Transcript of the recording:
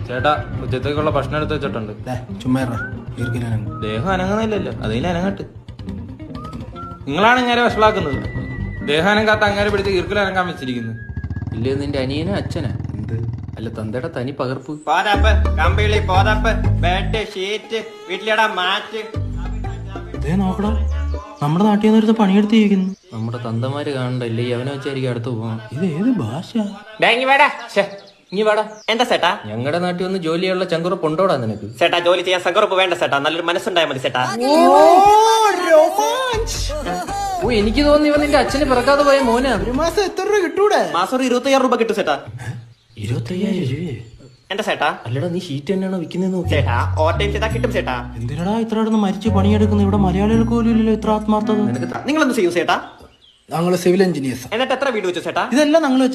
ചേട്ടാ ഉച്ചത്തേക്കുള്ള ഭക്ഷണം എടുത്ത് വെച്ചിട്ടുണ്ട്. ചുമ്മാ ദേഹം അനങ്ങുന്നില്ലല്ലോ, അതിൽ അനങ്ങട്ട്. നിങ്ങളാണ് ഇങ്ങനെ വഷളാക്കുന്നത്. ദേഹം അനങ്ങാത്ത അങ്ങനെ പിടിച്ച് ഈർക്കിൽ അനങ്ങാൻ വെച്ചിരിക്കുന്നു. ഇല്ലേ നിന്റെ അനിയനാ അച്ഛനാ? എന്ത് അല്ല തന്തയുടെ തനി പകർപ്പ്. പോതപ്പ്, കമ്പിളി, പോതപ്പ്, ബെഡ്, ഷീറ്റ്, വീട്ടിലിടാൻ മാറ്റ്. നോക്കടാ, നമ്മുടെ നാട്ടിൽ നിന്ന് ഒരു പണിയെടുത്ത് ജീവിക്കുന്നു. നമ്മുടെ തന്തമാര് കാണണ്ടല്ലേ, അവനെ വെച്ചായിരിക്കും അടുത്ത് പോകാം. ഇത് ഏത് ഭാഷ? ഇനി വേടാ. എന്താ ചേട്ടാ? ഞങ്ങളുടെ നാട്ടിൽ വന്ന് ജോലിയുള്ള ചങ്കുറപ്പ് ഉണ്ടോടാ നിനക്ക്? ചേട്ടാ ജോലി ചെയ്യാൻ സങ്കറുപ്പ് വേണ്ട ചേട്ടാ, നല്ലൊരു മനസ്സുണ്ടായാൽ മതി ചേട്ടാ. ഓ എനിക്ക് തോന്നി ഇവ നിന്റെ അച്ഛന് പിറക്കാതെ പോയ മോനാ. ഒരു മാസം എത്ര രൂപ കിട്ടൂടെ? മാസം 25,000 രൂപ കിട്ടും ചേട്ടാ. 25,000 രൂപ? എന്താ ചേട്ടാ? അല്ലടാ നീ ഷീറ്റ് തന്നെയാണോ വിൽക്കുന്നത്? ചേട്ടാ ഓവർ ടൈം ചെയ്താ കിട്ടും ചേട്ടാ. എന്തിനടാ ഇത്ര കിടന്ന് മരിച്ച് പണിയെടുക്കുന്നത്? ഇവിടെ മലയാളികൾക്ക് പോലും ഇല്ലല്ലോ ഇത്ര ആത്മാർത്ഥത. നിങ്ങൾ എന്ത് ചെയ്യും ചേട്ടാ? ഞങ്ങള് സിവിൽ എഞ്ചിനീയേഴ്സ്. എന്നിട്ട് എത്ര വീട് വെച്ചു ചേട്ടാ? ഇതെല്ലാം ഞങ്ങൾ